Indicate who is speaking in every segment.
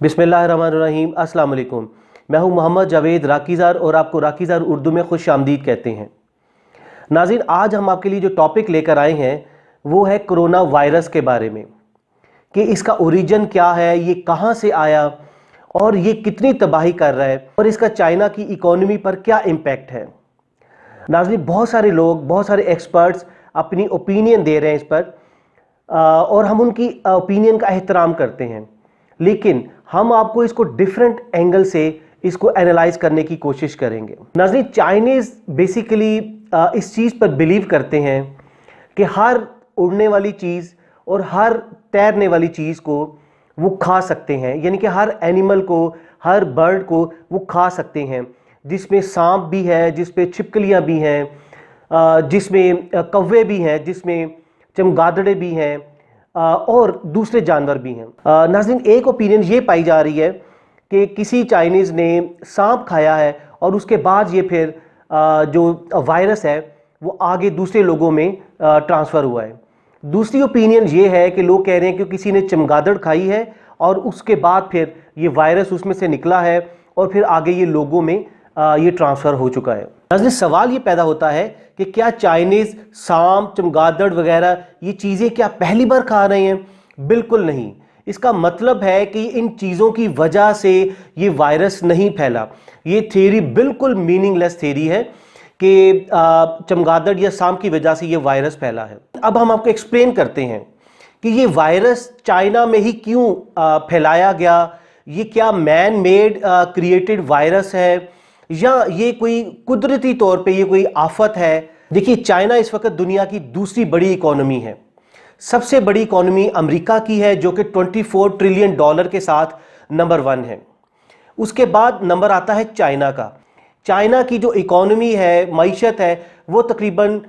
Speaker 1: बिस्मिल्लाहिर्रहमानिर्रहीम। अस्सलाम वालेकुम। मैं हूं मोहम्मद जावेद राकीज़ार और आपको राकीज़ार उर्दू में खुश आमदीद कहते हैं। नाज़रीन, आज हम आपके लिए जो टॉपिक लेकर आए हैं वो है कोरोना वायरस के बारे में कि इसका ओरिजिन क्या है, ये कहां से आया और ये कितनी तबाही कर रहा है और इसका चाइना की इकोनॉमी पर क्या इम्पैक्ट है। नाज़रीन, बहुत सारे लोग, बहुत सारे एक्सपर्ट्स अपनी ओपिनियन दे रहे हैं इस पर और हम उनकी ओपिनियन का एहतराम करते हैं, लेकिन हम आपको इसको डिफरेंट एंगल से इसको एनालाइज करने की कोशिश करेंगे। नाज़रीन, चाइनीज़ बेसिकली इस चीज़ पर बिलीव करते हैं कि हर उड़ने वाली चीज़ और हर तैरने वाली चीज़ को वो खा सकते हैं, यानी कि हर एनिमल को, हर बर्ड को वो खा सकते हैं, जिसमें सांप भी है, जिसमें छिपकलियाँ भी हैं, जिसमें कौवे भी हैं, जिसमें चमगादड़े भी हैं और दूसरे जानवर भी हैं। नाज़रीन, एक ओपिनियन ये पाई जा रही है कि किसी चाइनीज़ ने सांप खाया है और उसके बाद ये फिर जो वायरस है वो आगे दूसरे लोगों में ट्रांसफ़र हुआ है। दूसरी ओपिनियन ये है कि लोग कह रहे हैं कि किसी ने चमगादड़ खाई है और उसके बाद फिर ये वायरस उसमें से निकला है और फिर आगे ये लोगों में ये ट्रांसफ़र हो चुका है। नाज़रीन, सवाल ये पैदा होता है कि क्या चाइनीज़ सांप, चमगादड़ वगैरह ये चीज़ें क्या पहली बार खा रहे हैं? बिल्कुल नहीं। इसका मतलब है कि इन चीज़ों की वजह से ये वायरस नहीं फैला। ये थ्योरी बिल्कुल मीनिंगलेस थ्योरी है कि चमगादड़ या सांप की वजह से ये वायरस फैला है। अब हम आपको एक्सप्लेन करते हैं कि ये वायरस चाइना में ही क्यों फैलाया गया। ये क्या मैन मेड क्रिएटेड वायरस है या ये कोई कुदरती तौर पे ये कोई आफत है। देखिए, चाइना इस वक्त दुनिया की दूसरी बड़ी इकोनॉमी है। सबसे बड़ी इकोनॉमी अमेरिका की है जो कि 24 ट्रिलियन डॉलर के साथ नंबर 1 है। उसके बाद नंबर आता है चाइना का। चाइना की जो इकोनॉमी है, मईशत है, वो तकरीबन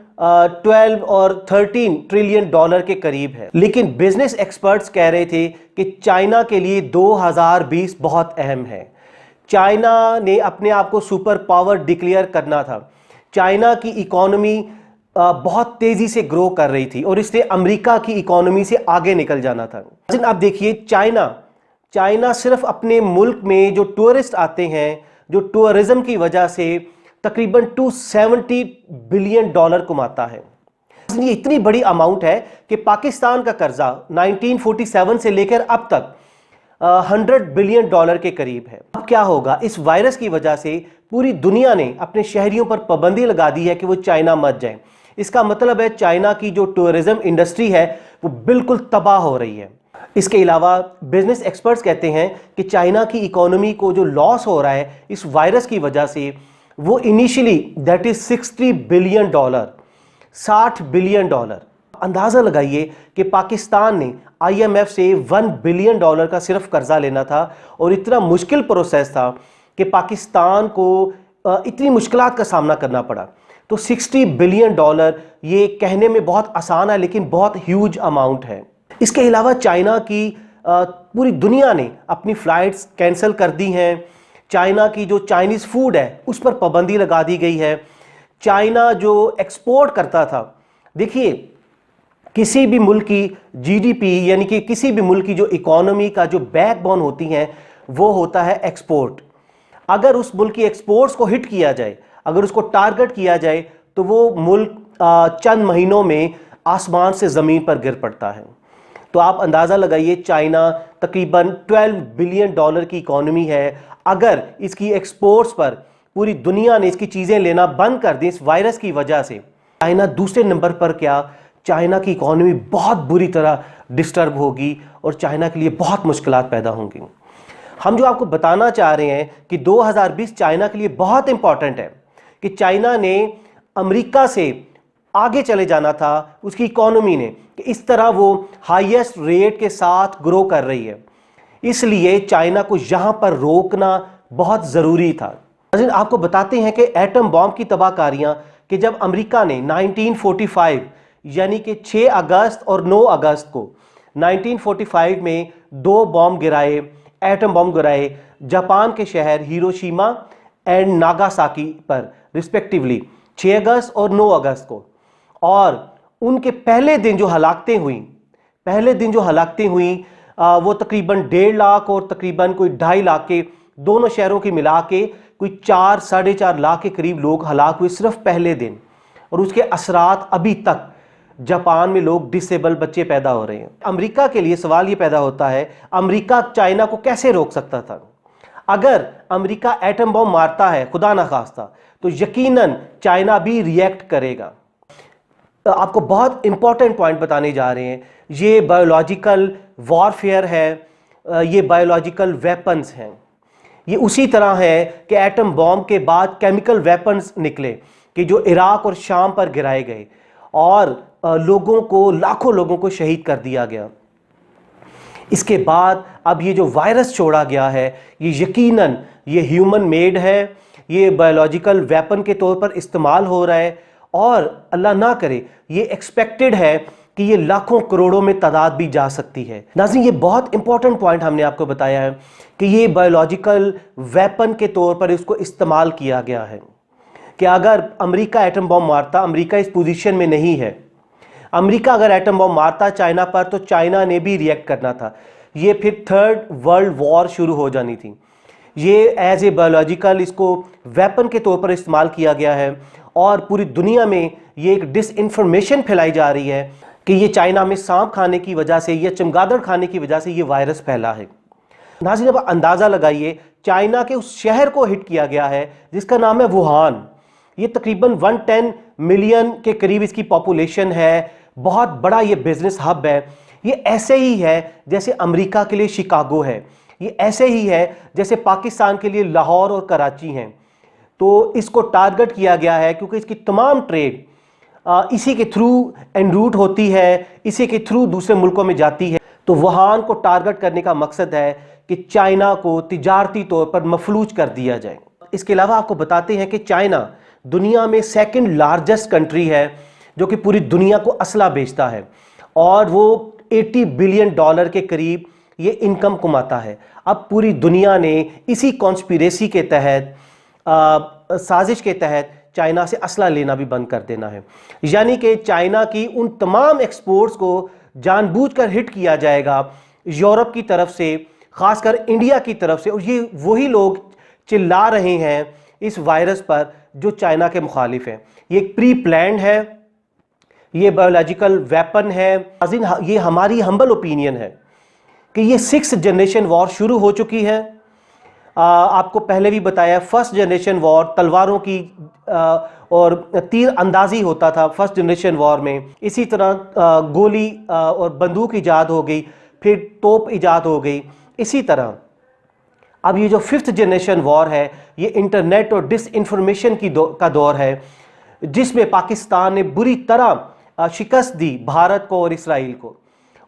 Speaker 1: 12 और 13 ट्रिलियन डॉलर के करीब है। लेकिन बिजनेस एक्सपर्ट्स कह रहे थे कि चाइना के लिए 2020 बहुत अहम है। चाइना ने अपने आप को सुपर पावर डिक्लेयर करना था। चाइना की इकोनॉमी बहुत तेजी से ग्रो कर रही थी और इसलिए अमेरिका की इकोनॉमी से आगे निकल जाना था। लेकिन अब देखिए, चाइना सिर्फ अपने मुल्क में जो टूरिस्ट आते हैं, जो टूरिज्म की वजह से तकरीबन 270 बिलियन डॉलर कमाता है। ये इतनी बड़ी अमाउंट है कि पाकिस्तान का कर्जा 1947 से लेकर अब तक 100 बिलियन डॉलर के करीब है। अब क्या होगा? इस वायरस की वजह से पूरी दुनिया ने अपने शहरियों पर पाबंदी लगा दी है कि वो चाइना मत जाएं। इसका मतलब है चाइना की जो टूरिज्म इंडस्ट्री है वो बिल्कुल तबाह हो रही है। इसके अलावा बिजनेस एक्सपर्ट्स कहते हैं कि चाइना की इकोनॉमी को जो लॉस हो रहा है इस वायरस की वजह से, वो initially that is 60 billion dollar, 60 billion dollar. अंदाज़ा लगाइए कि पाकिस्तान ने IMF से 1 बिलियन डॉलर का सिर्फ कर्जा लेना था और इतना मुश्किल प्रोसेस था कि पाकिस्तान को इतनी मुश्किलात का सामना करना पड़ा। तो 60 बिलियन डॉलर ये कहने में बहुत आसान है लेकिन बहुत ह्यूज अमाउंट है। इसके अलावा चाइना की पूरी दुनिया ने अपनी फ़्लाइट्स कैंसिल कर दी हैं। चाइना की जो चाइनीज़ फूड है उस पर पाबंदी लगा दी गई है। चाइना जो एक्सपोर्ट करता था, देखिए, किसी भी मुल्क की GDP यानी कि किसी भी मुल्क की जो इकोनॉमी का जो बैकबोन होती हैं वो होता है एक्सपोर्ट। अगर उस मुल्क की एक्सपोर्ट्स को हिट किया जाए, अगर उसको टारगेट किया जाए, तो वो मुल्क चंद महीनों में आसमान से ज़मीन पर गिर पड़ता है। तो आप अंदाज़ा लगाइए, चाइना तकरीबन 12 बिलियन डॉलर की इकोनॉमी है। अगर इसकी एक्सपोर्ट्स पर पूरी दुनिया ने इसकी चीज़ें लेना बंद कर दी इस वायरस की वजह से, चाइना दूसरे नंबर पर क्या, चाइना की इकोनॉमी बहुत बुरी तरह डिस्टर्ब होगी और चाइना के लिए बहुत मुश्किलात पैदा होंगी। हम जो आपको बताना चाह रहे हैं कि 2020 चाइना के लिए बहुत इंपॉर्टेंट है कि चाइना ने अमेरिका से आगे चले जाना था, उसकी इकोनॉमी ने, कि इस तरह वो हाईएस्ट रेट के साथ ग्रो कर रही है। इसलिए चाइना को यहाँ पर रोकना बहुत ज़रूरी था। आपको बताते हैं कि एटम बॉम्ब की तबाहकारियाँ कि जब अमेरिका ने 1945 यानी कि 6 अगस्त और 9 अगस्त को 1945 में 2 बॉम्ब गिराए, एटम बॉम्ब गिराए जापान के शहर हिरोशिमा एंड नागासाकी पर रिस्पेक्टिवली 6 अगस्त और 9 अगस्त को। और उनके पहले दिन जो हलाकतें हुई वो तकरीबन 1.5 लाख और तकरीबन कोई 2.5 लाख के दोनों शहरों की मिला के कोई 4-4.5 लाख के करीब लोग हलाक हुए सिर्फ पहले दिन। और उसके असरात अभी तक जापान में लोग डिसेबल बच्चे पैदा हो रहे हैं। अमेरिका के लिए सवाल ये पैदा होता है, अमेरिका चाइना को कैसे रोक सकता था? अगर अमेरिका एटम बम मारता है खुदा ना खास्ता, तो यकीनन चाइना भी रिएक्ट करेगा। आपको बहुत इंपॉर्टेंट पॉइंट बताने जा रहे हैं। ये बायोलॉजिकल वॉरफेयर है, ये बायोलॉजिकल वेपन्स हैं। ये उसी तरह है कि एटम बॉम्ब के बाद केमिकल वेपन्स निकले कि जो इराक और शाम पर गिराए गए और लोगों को, लाखों लोगों को शहीद कर दिया गया। इसके बाद अब ये जो वायरस छोड़ा गया है, ये यकीनन ये ह्यूमन मेड है, ये बायोलॉजिकल वेपन के तौर पर इस्तेमाल हो रहा है और अल्लाह ना करे ये एक्सपेक्टेड है कि ये लाखों करोड़ों में तादाद भी जा सकती है। नाज़रीन, ये बहुत इंपॉर्टेंट पॉइंट हमने आपको बताया है कि ये बायोलॉजिकल वेपन के तौर पर इसको इस्तेमाल किया गया है कि अगर अमेरिका एटम बम मारता, अमेरिका इस पोजीशन में नहीं है, अमेरिका अगर एटम बम मारता चाइना पर तो चाइना ने भी रिएक्ट करना था। ये फिर थर्ड वर्ल्ड वॉर शुरू हो जानी थी। ये एज ए बायोलॉजिकल इसको वेपन के तौर पर इस्तेमाल किया गया है और पूरी दुनिया में ये एक डिसइंफॉर्मेशन फैलाई जा रही है कि ये चाइना में सांप खाने की वजह से या चमगादड़ खाने की वजह से ये वायरस फैला है। नाज़रीन, अब अंदाज़ा लगाइए, चाइना के उस शहर को हिट किया गया है जिसका नाम है वुहान। ये तकरीबन 110 मिलियन के करीब इसकी पॉपुलेशन है, बहुत बड़ा ये बिजनेस हब है। ये ऐसे ही है जैसे अमेरिका के लिए शिकागो है, ये ऐसे ही है जैसे पाकिस्तान के लिए लाहौर और कराची हैं। तो इसको टारगेट किया गया है क्योंकि इसकी तमाम ट्रेड इसी के थ्रू एन रूट होती है, इसी के थ्रू दूसरे मुल्कों में जाती है। तो वुहान को टारगेट करने का मकसद है कि चाइना को तिजारती तौर पर मफलूज कर दिया जाए। इसके अलावा आपको बताते हैं कि चाइना दुनिया में सेकंड लार्जेस्ट कंट्री है जो कि पूरी दुनिया को असला बेचता है और वो $80 बिलियन के करीब ये इनकम कमाता है। अब पूरी दुनिया ने इसी कॉन्स्पिरेसी के तहत, साजिश के तहत चाइना से असला लेना भी बंद कर देना है। यानी कि चाइना की उन तमाम एक्सपोर्ट्स को जानबूझकर हिट किया जाएगा यूरोप की तरफ से, खासकर इंडिया की तरफ से। और ये वही लोग चिल्ला रहे हैं इस वायरस पर जो चाइना के मुखालिफ हैं। ये एक प्री प्लान्ड है, ये बायोलॉजिकल वेपन है। ये हमारी हम्बल ओपिनियन है कि ये 6th जनरेशन वॉर शुरू हो चुकी है। आपको पहले भी बताया, फर्स्ट जनरेशन वॉर तलवारों की और तीर अंदाजी होता था फर्स्ट जनरेशन वॉर में। इसी तरह गोली और बंदूक इजाद हो गई, फिर तोप इजाद हो गई। इसी तरह अब ये जो 5th जनरेशन वॉर है, ये इंटरनेट और डिसइंफॉर्मेशन का दौर है जिसमें पाकिस्तान ने बुरी तरह शिकस्त दी भारत को और इसराइल को।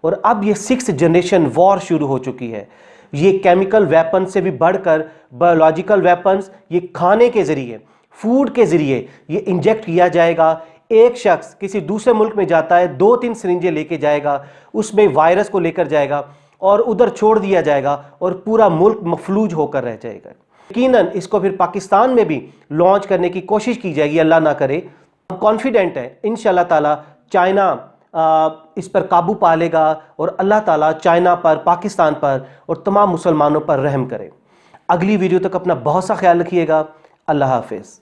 Speaker 1: और अब ये 6th जनरेशन वॉर शुरू हो चुकी है। ये केमिकल वेपन से भी बढ़कर बायोलॉजिकल वेपन्स, ये खाने के ज़रिए, फूड के ज़रिए ये इंजेक्ट किया जाएगा। एक शख्स किसी दूसरे मुल्क में जाता है, 2-3 सिरिंजें लेके जाएगा, उसमें वायरस को लेकर जाएगा और उधर छोड़ दिया जाएगा और पूरा मुल्क मफलूज होकर रह जाएगा। यकीनन इसको फिर पाकिस्तान में भी लॉन्च करने की कोशिश की जाएगी, अल्लाह ना करे। हम कॉन्फिडेंट है इंशाल्लाह ताला चाइना इस पर काबू पा लेगा और अल्लाह ताला चाइना पर, पाकिस्तान पर और तमाम मुसलमानों पर रहम करे। अगली वीडियो तक अपना बहुत सा ख्याल रखिएगा। अल्लाह हाफिज़।